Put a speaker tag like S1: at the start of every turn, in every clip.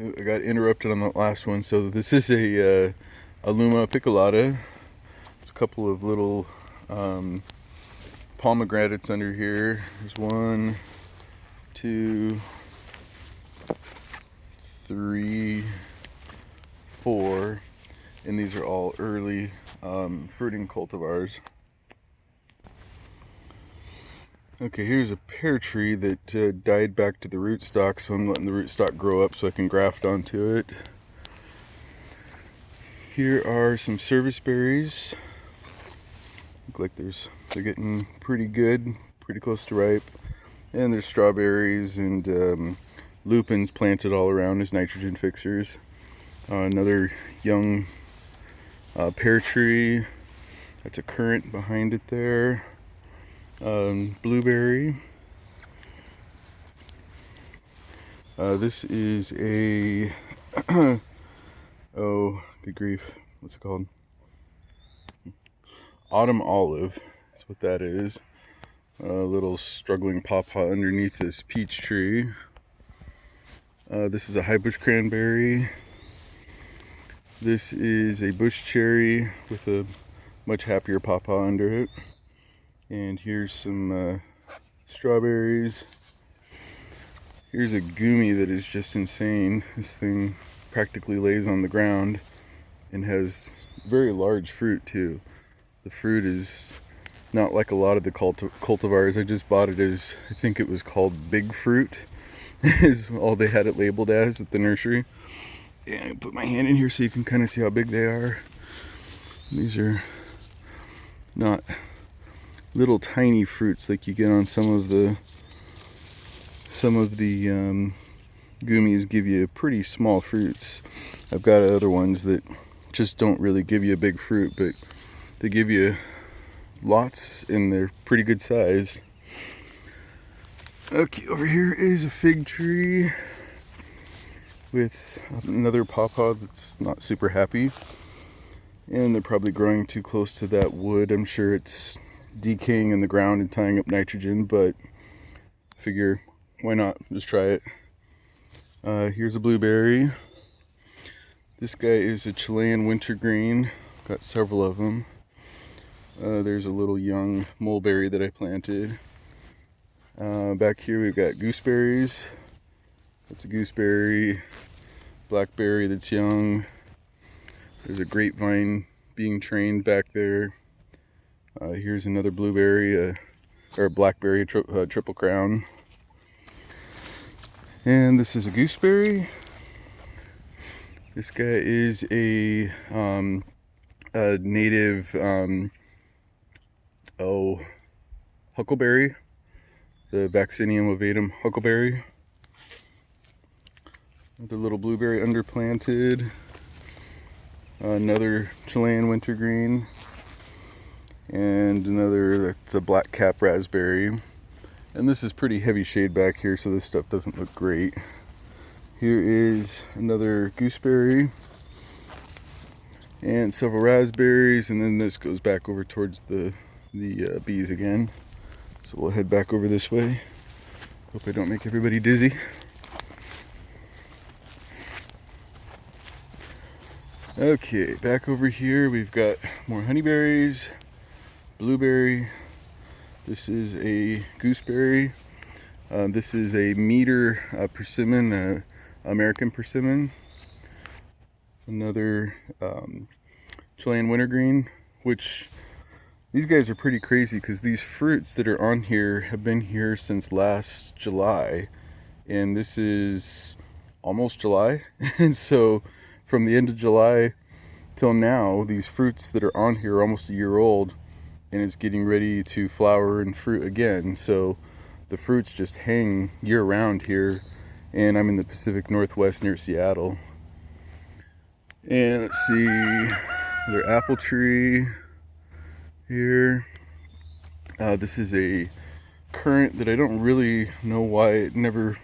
S1: I got interrupted on the last one. So this is a Luma Piccolata. There's a couple of little pomegranates under here. There's 1, 2, 3, 4, and these are all early fruiting cultivars. Okay, here's a pear tree that died back to the rootstock, so I'm letting the rootstock grow up so I can graft onto it. Here are some service berries. Look like they're getting pretty good, pretty close to ripe. And there's strawberries and lupins planted all around as nitrogen fixers. Another young pear tree. That's a currant behind it there. Blueberry. This is a oh, good grief, what's it called? Autumn olive. That's what that is. A little struggling pawpaw underneath this peach tree. This is a high bush cranberry. This is a bush cherry with a much happier pawpaw under it. And here's some strawberries. Here's a gumi that is just insane. This thing practically lays on the ground and has very large fruit too. The fruit is not like a lot of the cultivars. I just bought it as, I think it was called Big Fruit, is all they had it labeled as at the nursery. And I put my hand in here so you can kind of see how big they are. These are not little tiny fruits like you get on some of the gummies. Give you pretty small fruits. I've got other ones that just don't really give you a big fruit, but they give you lots and they're pretty good size. Okay, over here is a fig tree with another pawpaw that's not super happy, and they're probably growing too close to that wood. I'm sure it's decaying in the ground and tying up nitrogen, but figure why not just try it. Here's a blueberry. This guy is a Chilean wintergreen. Got several of them. There's a little young mulberry that I planted. Back here we've got gooseberries. That's a gooseberry. Blackberry that's young. There's a grapevine being trained back there. Here's another blueberry, or blackberry, triple crown. And this is a gooseberry. This guy is a native huckleberry, the Vaccinium ovatum huckleberry. Another little blueberry underplanted. Another Chilean wintergreen. And another that's a black cap raspberry. And this is pretty heavy shade back here, so this stuff doesn't look great. Here is another gooseberry and several raspberries, and then this goes back over towards the bees again. So we'll head back over this way. Hope I don't make everybody dizzy. Okay, back over here we've got more honeyberries, blueberry. This is a gooseberry. This is a meter persimmon, American persimmon. Another Chilean wintergreen, which these guys are pretty crazy because these fruits that are on here have been here since last July, and this is almost July. And so from the end of July till now, these fruits that are on here are almost a year old, and it's getting ready to flower and fruit again. So the fruits just hang year round here, and I'm in the Pacific Northwest near Seattle. And let's see, another apple tree here. This is a currant that I don't really know why it never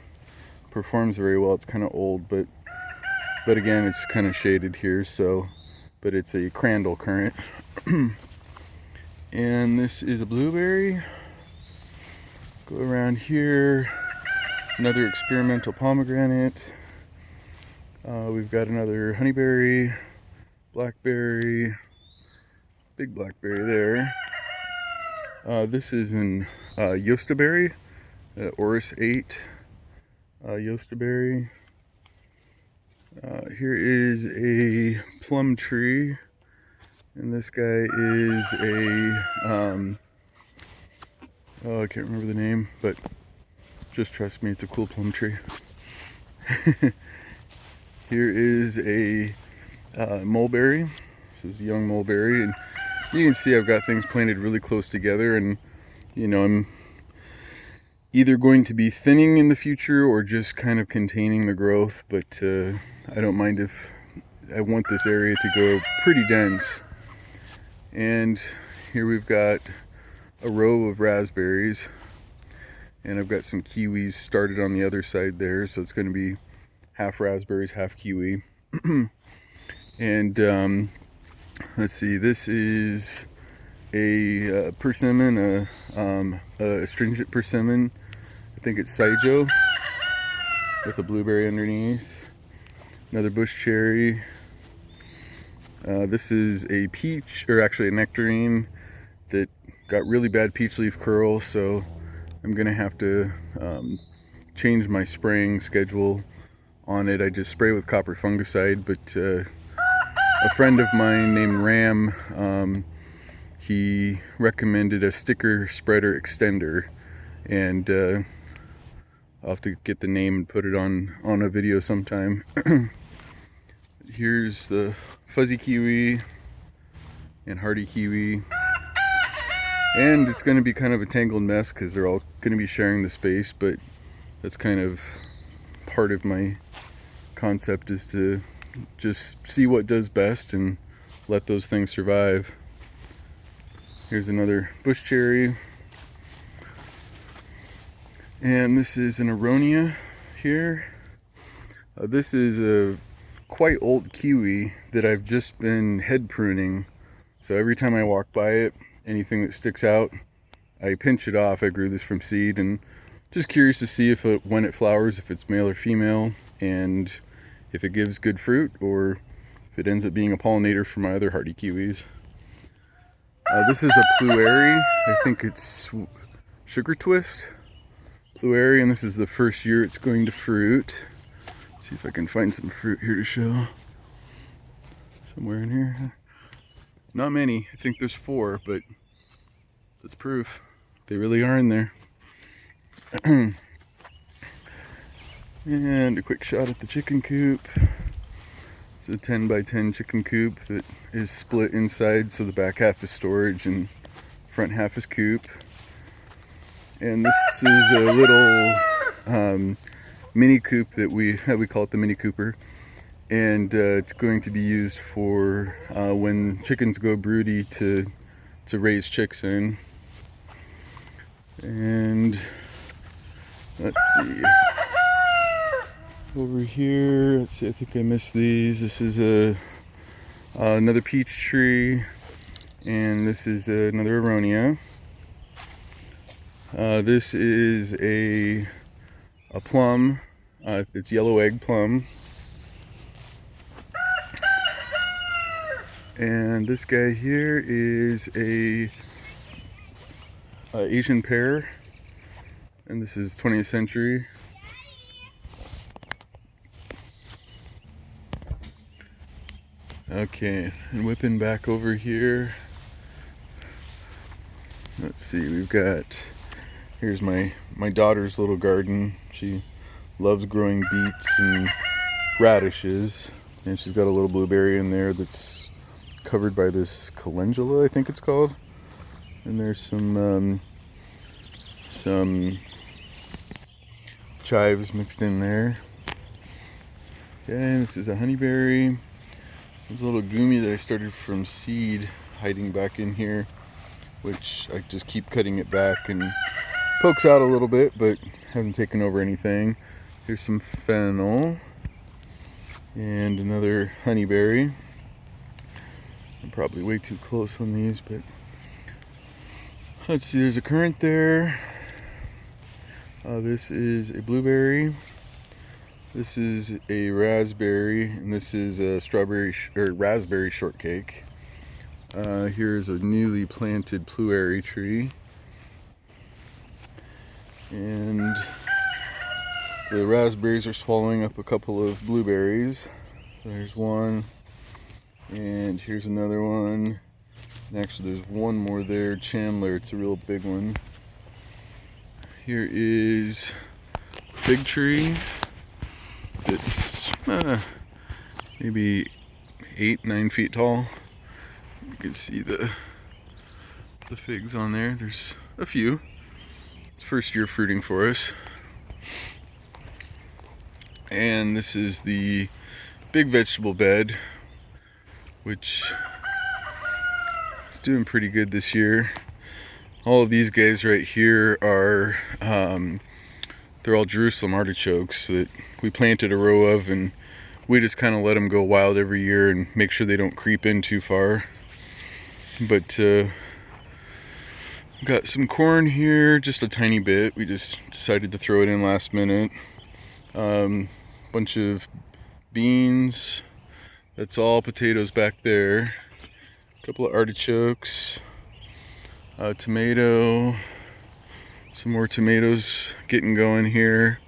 S1: performs very well. It's kind of old, but again, it's kind of shaded here, so, but it's a crandall currant. And this is a blueberry. Go around here, another experimental pomegranate. We've got another honeyberry, blackberry, big blackberry there. This is an yostaberry, Orris 8 yostaberry. Here is a plum tree, and this guy is a, oh, I can't remember the name, but just trust me, it's a cool plum tree. Here is a mulberry. This is young mulberry, and you can see I've got things planted really close together, and you know, I'm either going to be thinning in the future or just kind of containing the growth, but I don't mind if I want this area to go pretty dense. And here we've got a row of raspberries, and I've got some kiwis started on the other side there, so it's going to be half raspberries, half kiwi. And let's see, this is a persimmon, a astringent persimmon. I think it's Saijo with a blueberry underneath. Another bush cherry. This is a peach, or actually a nectarine, that got really bad peach leaf curl, so I'm gonna have to change my spraying schedule on it. I just spray with copper fungicide, but a friend of mine named Ram, he recommended a sticker spreader extender, and I'll have to get the name and put it on a video sometime. Here's the fuzzy kiwi and hardy kiwi, and it's going to be kind of a tangled mess because they're all going to be sharing the space, but that's kind of part of my concept, is to just see what does best and let those things survive. Here's another bush cherry, and this is an aronia here. This is a quite old kiwi that I've just been head pruning, so every time I walk by it, anything that sticks out, I pinch it off. I grew this from seed, and just curious to see if when it flowers, if it's male or female, and if it gives good fruit, or if it ends up being a pollinator for my other hardy kiwis. This is a pluary. I think it's sugar twist pluary, and this is the first year it's going to fruit. Let's see if I can find some fruit here to show. Somewhere in here. Not many. I think there's 4, but that's proof. They really are in there. And a quick shot at the chicken coop. It's a 10 by 10 chicken coop that is split inside, so the back half is storage and front half is coop. And this is a little mini coop that we call it the Mini Cooper, and it's going to be used for when chickens go broody to raise chicks in. And let's see, over here, let's see, I think I missed these. This is another peach tree, and this is another aronia. This is a plum. It's yellow egg plum. And this guy here is a Asian pear, and this is 20th century. Okay, and whipping back over here, let's see, we've got, here's my daughter's little garden. She loves growing beets and radishes, and she's got a little blueberry in there that's covered by this calendula, I think it's called. And there's some chives mixed in there. Okay, this is a honeyberry. There's a little gumi that I started from seed hiding back in here, which I just keep cutting it back, and pokes out a little bit, but hasn't taken over anything. Here's some fennel and another honeyberry. I'm probably way too close on these, but let's see, there's a currant there. This is a blueberry. This is a raspberry, and this is a strawberry or raspberry shortcake. Here's a newly planted blueberry tree, and the raspberries are swallowing up a couple of blueberries. There's one, and here's another one. And actually, there's one more there, Chandler. It's a real big one. Here is a fig tree. It's maybe 8-9 feet tall. You can see the figs on there. There's a few. It's first year fruiting for us. And this is the big vegetable bed, which is doing pretty good this year. All of these guys right here are they're all Jerusalem artichokes that we planted a row of, and we just kind of let them go wild every year and make sure they don't creep in too far. But got some corn here, just a tiny bit. We just decided to throw it in last minute. Bunch of beans. That's all potatoes back there. A couple of artichokes. Tomato. Some more tomatoes getting going here.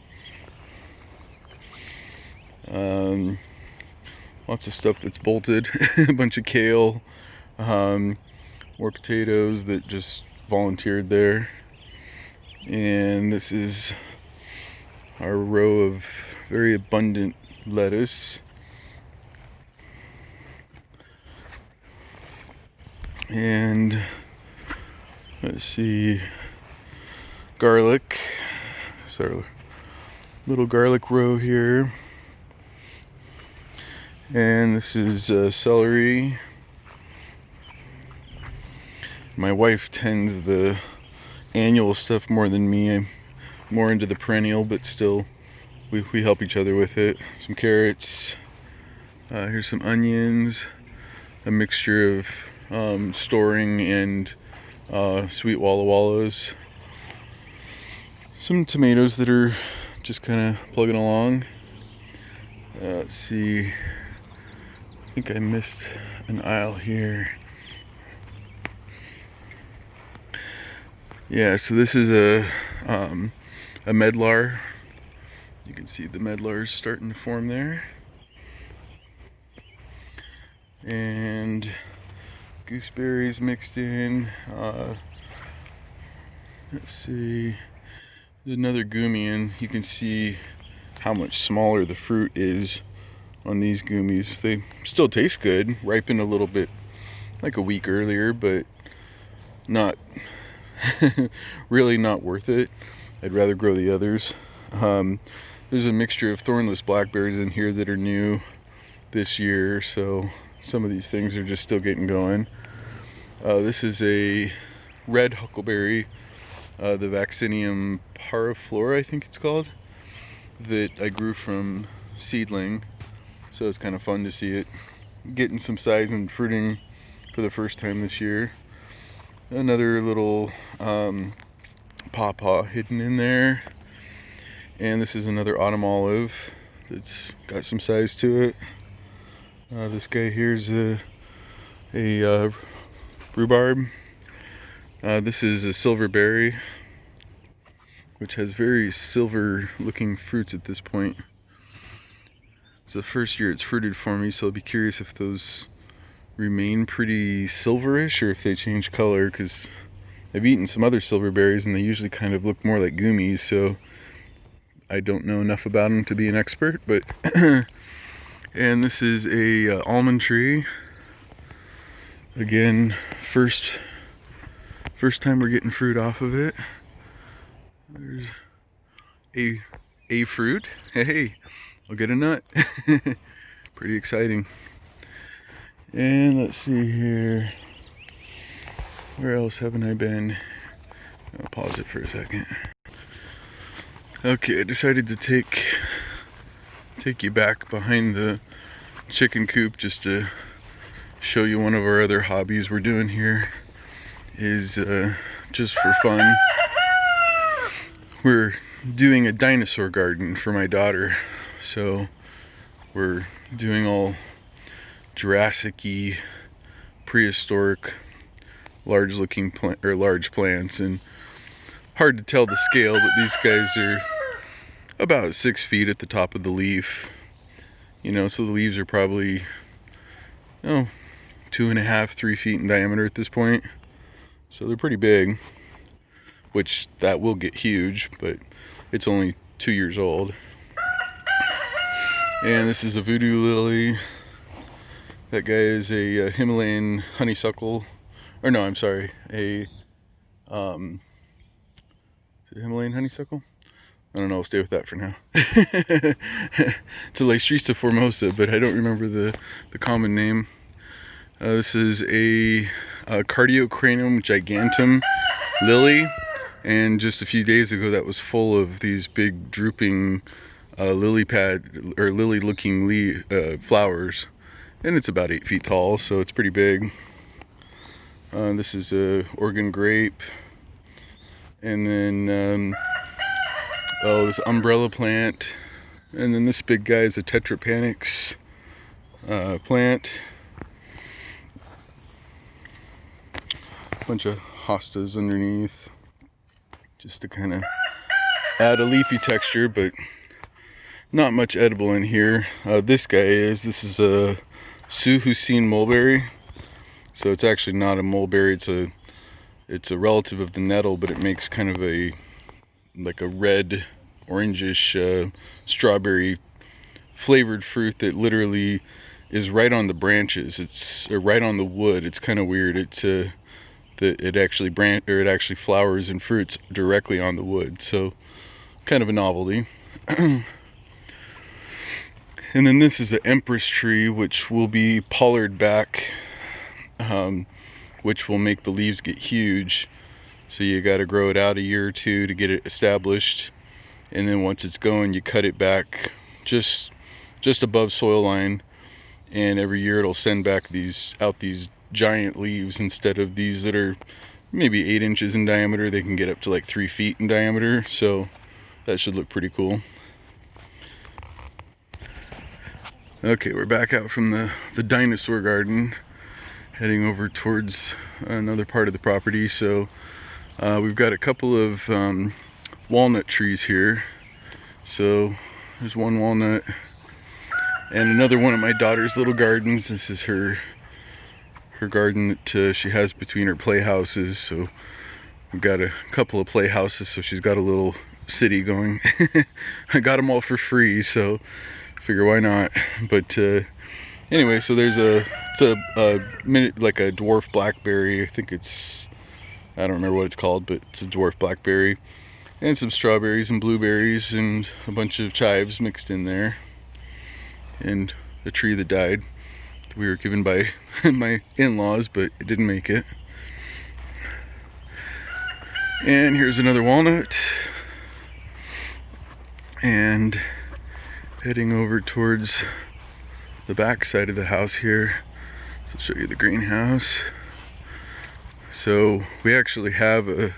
S1: Lots of stuff that's bolted. A bunch of kale. More potatoes that just volunteered there. And this is our row of very abundant lettuce. And let's see, garlic. So little garlic row here. And this is celery. My wife tends the annual stuff more than me. I'm more into the perennial, but still we help each other with it. Some carrots. Here's some onions. A mixture of storing and sweet Walla Wallas. Some tomatoes that are just kind of plugging along. Let's see. I think I missed an aisle here. Yeah, so this is a medlar. You can see the medlars starting to form there. And gooseberries mixed in. Let's see. There's another gummian. You can see how much smaller the fruit is on these gummies. They still taste good. Ripened a little bit like a week earlier, but not really not worth it. I'd rather grow the others. There's a mixture of thornless blackberries in here that are new this year, so some of these things are just still getting going. This is a red huckleberry, the Vaccinium paraflora, I think it's called, that I grew from seedling, so it's kind of fun to see it getting some size and fruiting for the first time this year. Another little pawpaw hidden in there. And this is another autumn olive that's got some size to it. This guy here's a rhubarb. This is a silverberry, which has very silver looking fruits at this point. It's the first year it's fruited for me, so I'll be curious if those remain pretty silverish or if they change color, because I've eaten some other silverberries and they usually kind of look more like gummies, so I don't know enough about them to be an expert. But and this is a almond tree. Again, first time we're getting fruit off of it. There's a fruit. Hey, I'll get a nut. Pretty exciting. And let's see here. Where else haven't I been? I'll pause it for a second. Okay, I decided to take you back behind the chicken coop just to show you one of our other hobbies we're doing here. Is just for fun. We're doing a dinosaur garden for my daughter. So we're doing all Jurassic-y, prehistoric, large-looking large plants, and hard to tell the scale, but these guys are about 6 feet at the top of the leaf. You know, so the leaves are probably, 2.5, 3 feet in diameter at this point. So they're pretty big, which that will get huge, but it's only 2 years old. And this is a voodoo lily. That guy is a Himalayan honeysuckle, or no, I'm sorry, is it Himalayan honeysuckle? I don't know, I'll stay with that for now. It's a Lystrisa formosa, but I don't remember the common name. This is a Cardiocranium gigantum lily, and just a few days ago that was full of these big drooping lily looking flowers, and it's about 8 feet tall, so it's pretty big. This is a Oregon grape, and then this umbrella plant, and then this big guy is a Tetrapanax plant. Bunch of hostas underneath, just to kind of add a leafy texture, but not much edible in here. This is a Sioux Hussein mulberry, so it's actually not a mulberry. It's a relative of the nettle, but it makes kind of a red, orangish, strawberry flavored fruit that literally is right on the branches. It's right on the wood. It's kind of weird. It actually flowers and fruits directly on the wood, so kind of a novelty. And then this is an empress tree, which will be pollard back, which will make the leaves get huge. So you got to grow it out a year or two to get it established, and then once it's going, you cut it back just above soil line, and every year it'll send back these giant leaves. Instead of these that are maybe 8 inches in diameter, they can get up to like 3 feet in diameter, so that should look pretty cool. Okay, we're back out from the dinosaur garden, heading over towards another part of the property. So we've got a couple of walnut trees here. So there's one walnut, and another one of my daughter's little gardens. This is her garden that she has between her playhouses. So we've got a couple of playhouses, so she's got a little city going. I got them all for free, so figure why not. But anyway, so there's like a dwarf blackberry. I don't remember what it's called, but it's a dwarf blackberry, and some strawberries and blueberries and a bunch of chives mixed in there, and a tree that died. We were given by my in-laws, but it didn't make it. And here's another walnut, and heading over towards the back side of the house here. So I'll show you the greenhouse. So we actually have a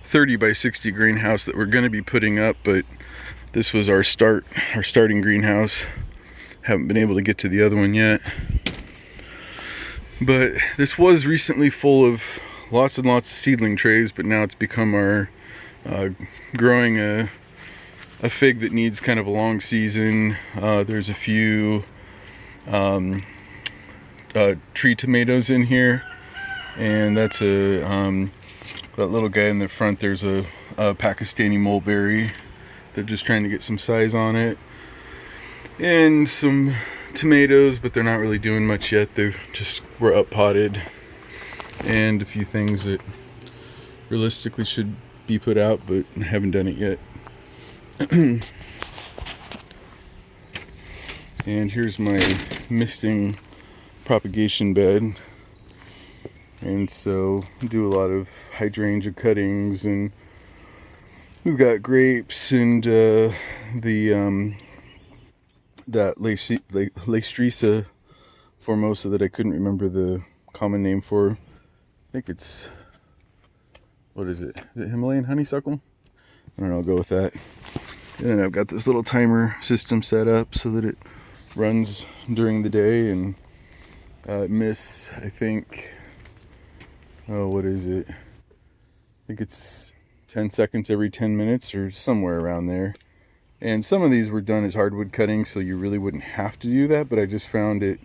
S1: 30 by 60 greenhouse that we're going to be putting up, but this was our starting greenhouse. Haven't been able to get to the other one yet. But this was recently full of lots and lots of seedling trays, but now it's become our growing a fig that needs kind of a long season. There's a few tree tomatoes in here, and that's that little guy in the front. There's a Pakistani mulberry. They're just trying to get some size on it, and some tomatoes, but they're not really doing much yet. They were up potted, and a few things that realistically should be put out, but haven't done it yet. And here's my misting propagation bed, and so I do a lot of hydrangea cuttings, and we've got grapes and that Lystrisa formosa that I couldn't remember the common name for. I think it's, what is it? Is it Himalayan honeysuckle? I don't know, I'll go with that. And I've got this little timer system set up so that it runs during the day, and I think, oh, what is it? I think it's 10 seconds every 10 minutes or somewhere around there. And some of these were done as hardwood cutting, so you really wouldn't have to do that, but I just found it,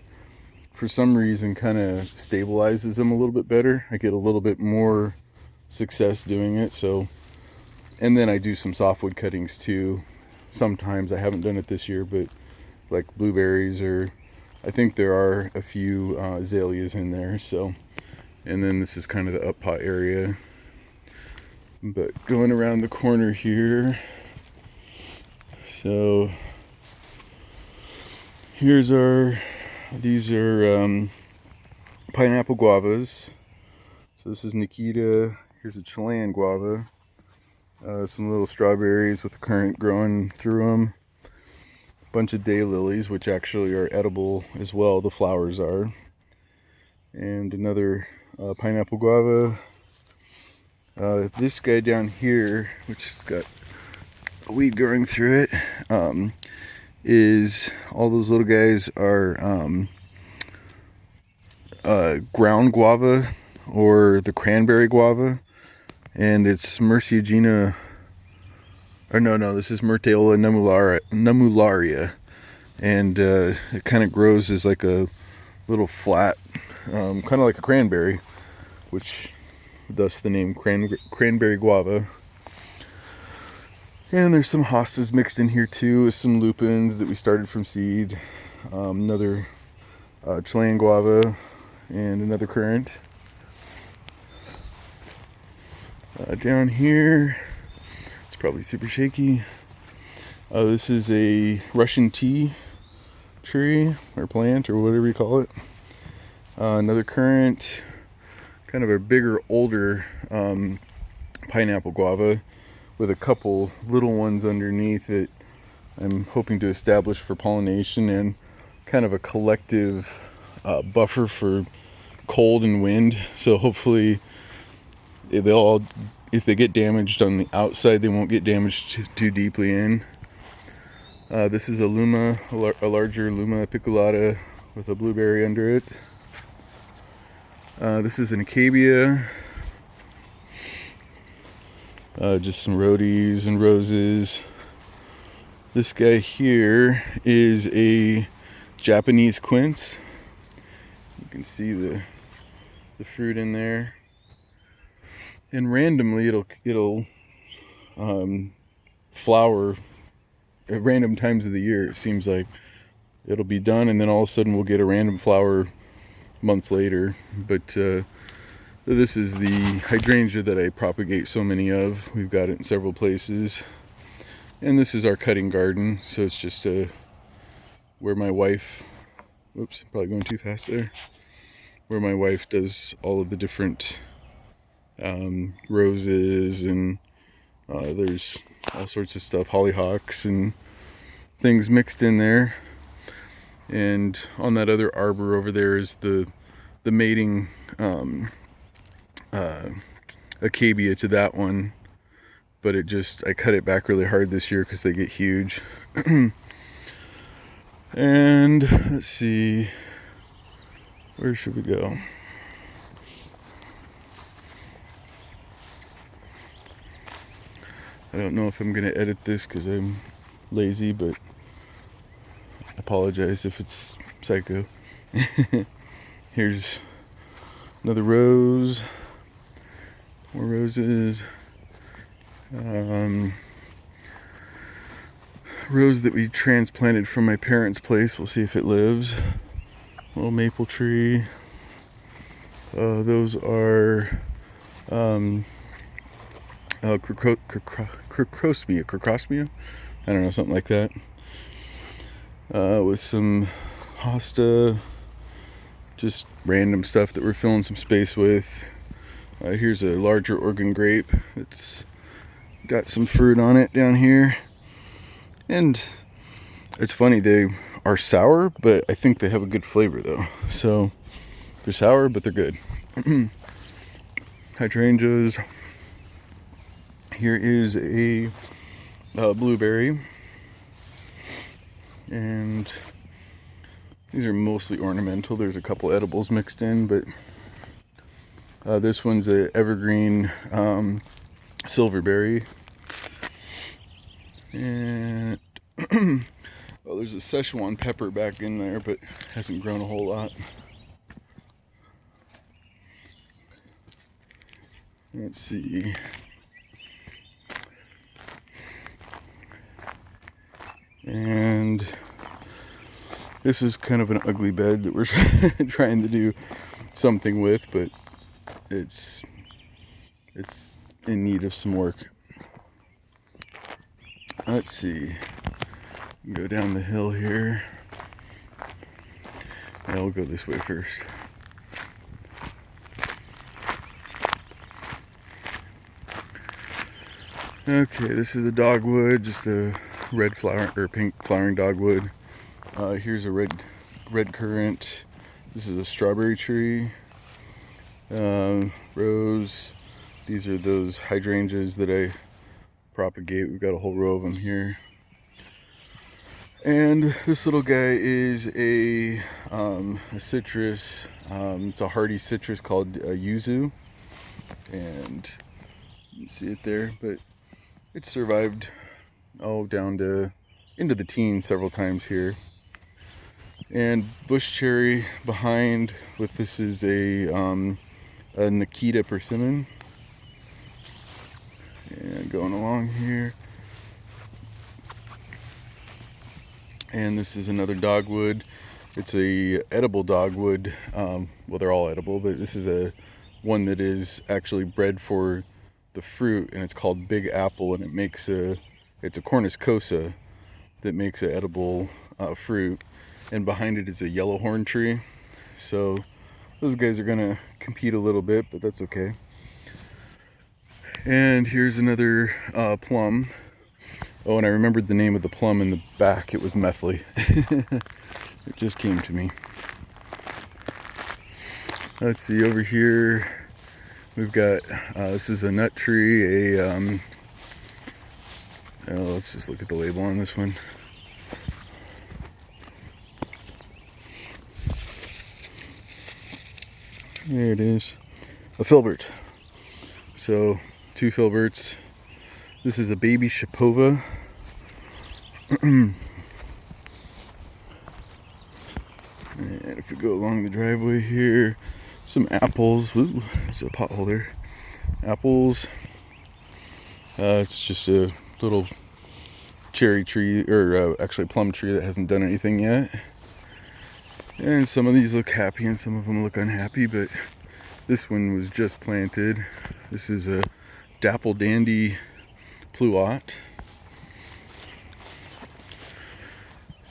S1: for some reason, kind of stabilizes them a little bit better. I get a little bit more success doing it. So, and then I do some softwood cuttings too. Sometimes, I haven't done it this year, but like blueberries, or I think there are a few azaleas in there. So, and then this is kind of the up pot area. But going around the corner here, so these are pineapple guavas. So this is Nikita. Here's a Chilean guava. Some little strawberries with the currant growing through them. A bunch of daylilies, which actually are edible as well, the flowers are. And another pineapple guava. This guy down here, which has got a weed growing through it, is all those little guys are ground guava, or the cranberry guava, and it's Myrcegina, or no, this is Myrtaeola nummularia, and it kind of grows as like a little flat, kind of like a cranberry, which thus the name cranberry guava. And there's some hostas mixed in here too, with some lupins that we started from seed. Another Chilean guava, and another currant. Down here, it's probably super shaky. This is a Russian tea tree, or plant, or whatever you call it. Another currant, kind of a bigger, older pineapple guava, with a couple little ones underneath it. I'm hoping to establish for pollination and kind of a collective buffer for cold and wind. So hopefully they'll all, if they get damaged on the outside, they won't get damaged too deeply in. This is a luma, a larger luma apiculata with a blueberry under it. This is an acacia. Just some rhodies and roses. This guy here is a Japanese quince. You can see the fruit in there. And randomly it'll flower at random times of the year. It seems like it'll be done, and then all of a sudden we'll get a random flower months later. But this is the hydrangea that I propagate so many of. We've got it in several places. And this is our cutting garden. So it's just where my wife, whoops, probably going too fast there. Where my wife does all of the different roses, and there's all sorts of stuff, hollyhocks and things mixed in there. And on that other arbor over there is the mating acacia to that one, but I cut it back really hard this year because they get huge. And let's see, where should we go? I don't know if I'm gonna edit this because I'm lazy, but I apologize if it's psycho. Here's another rose, more roses. Rose that we transplanted from my parents' place. We'll see if it lives. Little maple tree. Those are crocosmia. I don't know, something like that. With some hosta, just random stuff that we're filling some space with. Here's a larger Oregon grape. It's got some fruit on it down here. And it's funny, they are sour, but I think they have a good flavor though. So they're sour, but they're good. Hydrangeas. Here is a blueberry. And these are mostly ornamental. There's a couple edibles mixed in, but this one's a evergreen silverberry. And well, there's a Szechuan pepper back in there, but hasn't grown a whole lot. Let's see. And this is kind of an ugly bed that we're trying to do something with, but it's in need of some work. Let's see. Go down the hill here. Yeah, we'll go this way first. Okay, this is a dogwood, just a red flower or pink flowering dogwood. Here's a red currant. This is a strawberry tree. Rose. These are those hydrangeas that I propagate. We've got a whole row of them here. And this little guy is a citrus. It's a hardy citrus called yuzu, and you can see it there. But it's survived down to into the teens several times here. And bush cherry behind with this is a Nikita persimmon. And going along here. And this is another dogwood. It's a edible dogwood. Well, they're all edible, but this is a one that is actually bred for the fruit, and it's called Big Apple, and it's a Cornus cosa that makes an edible fruit. And behind it is a yellow horn tree. So those guys are gonna compete a little bit, but that's okay. And here's another plum. Oh, and I remembered the name of the plum in the back. It was Methley. It just came to me. Let's see, over here we've got, this is a nut tree, let's just look at the label on this one. There it is, a filbert. So 2 filberts. This is a baby Shapova. And if we go along the driveway here, some apples. Ooh, there's a pothole there. Apples. It's just a little cherry tree, or actually plum tree that hasn't done anything yet. And some of these look happy and some of them look unhappy, but this one was just planted. This is a Dapple Dandy Pluot.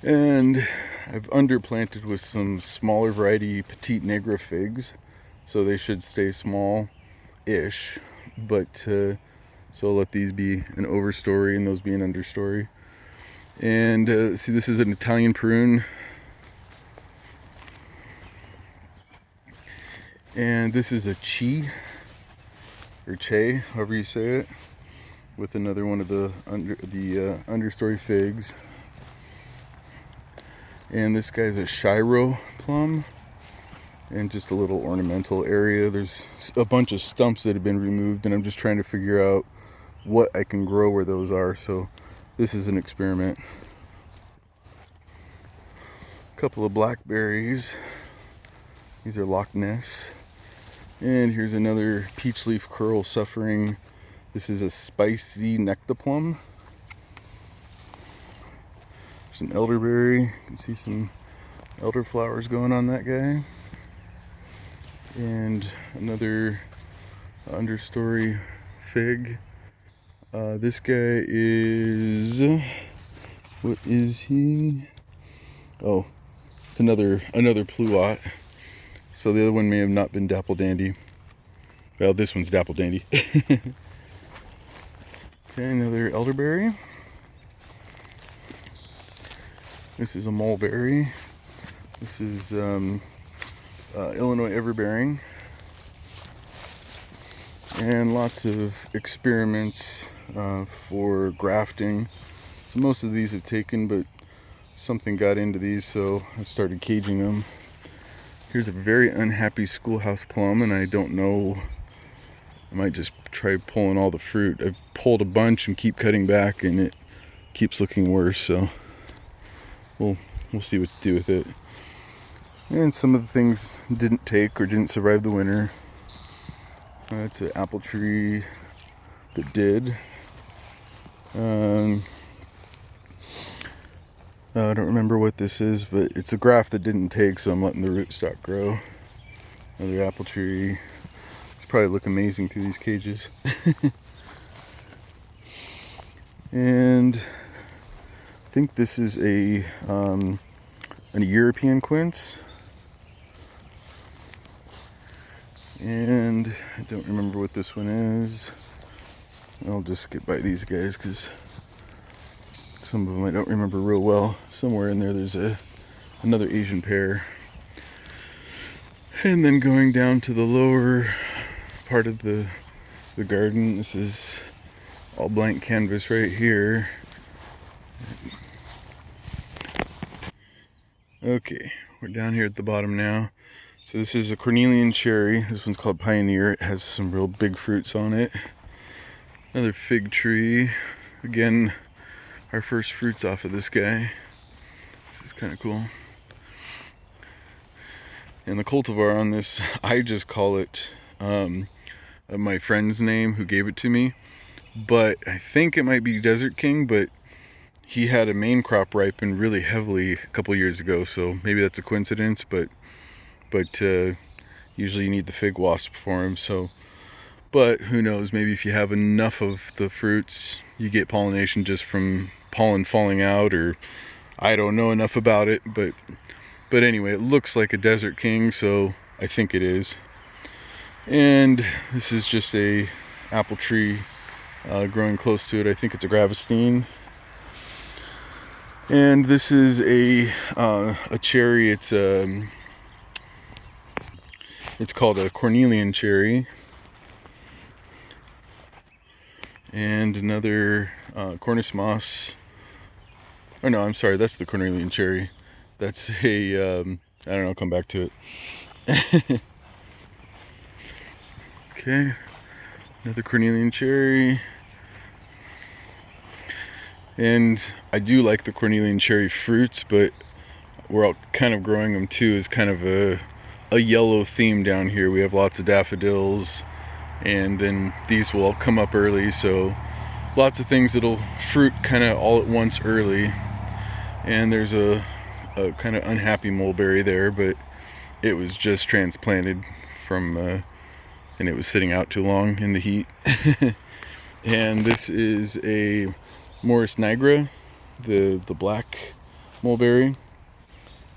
S1: And I've underplanted with some smaller variety Petite Negra figs, so they should stay small-ish, but so I'll let these be an overstory and those be an understory. And see, this is an Italian prune. And this is a Chi, or Che, however you say it, with another one of the understory figs. And this guy's a Shiro plum, and just a little ornamental area. There's a bunch of stumps that have been removed, and I'm just trying to figure out what I can grow where those are. So this is an experiment. A couple of blackberries. These are Loch Ness. And here's another peach leaf curl suffering. This is a spicy nectaplum. There's an elderberry. You can see some elderflowers going on that guy. And another understory fig. This guy is, what is he? Oh, it's another pluot. So the other one may have not been Dapple Dandy. Well, this one's Dapple Dandy. Okay, another elderberry. This is a mulberry. This is Illinois everbearing. and lots of experiments for grafting. So most of these have taken, but something got into these, so I started caging them. Here's a very unhappy schoolhouse plum, and I don't know, I might just try pulling all the fruit. I've pulled a bunch and keep cutting back, and it keeps looking worse, so we'll see what to do with it. And some of the things didn't take or didn't survive the winter. That's an apple tree that did. I don't remember what this is, but it's a graft that didn't take, so I'm letting the rootstock grow. Another apple tree. It's probably look amazing through these cages. And I think this is an European quince. And I don't remember what this one is. I'll just get by these guys because some of them I don't remember real well. Somewhere in there there's another Asian pear. And then going down to the lower part of the garden, this is all blank canvas right here. Okay, we're down here at the bottom now. So this is a cornelian cherry. This one's called Pioneer. It has some real big fruits on it. Another fig tree. Again, our first fruits off of this guy. This is kind of cool. And the cultivar on this, I just call it my friend's name who gave it to me. But I think it might be Desert King, but he had a main crop ripen really heavily a couple years ago, so maybe that's a coincidence, but usually you need the fig wasp for him, so, but who knows, maybe if you have enough of the fruits, you get pollination just from pollen falling out, or I don't know enough about it, but anyway, it looks like a Desert King, so I think it is. And this is just a apple tree growing close to it. I think it's a Gravestine. And this is a cherry. It's called a cornelian cherry. And another Cornus moss. Oh no, I'm sorry, that's the cornelian cherry. That's a I don't know, I'll come back to it. Okay, another cornelian cherry. And I do like the cornelian cherry fruits, but we're all kind of growing them too as kind of a yellow theme down here. We have lots of daffodils, and then these will all come up early, so lots of things that'll fruit kind of all at once early. And there's a kind of unhappy mulberry there, but it was just transplanted from and it was sitting out too long in the heat. And this is a Morris nigra, the black mulberry. You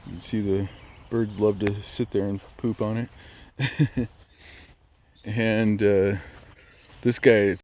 S1: can see the birds love to sit there and poop on it. And this guy,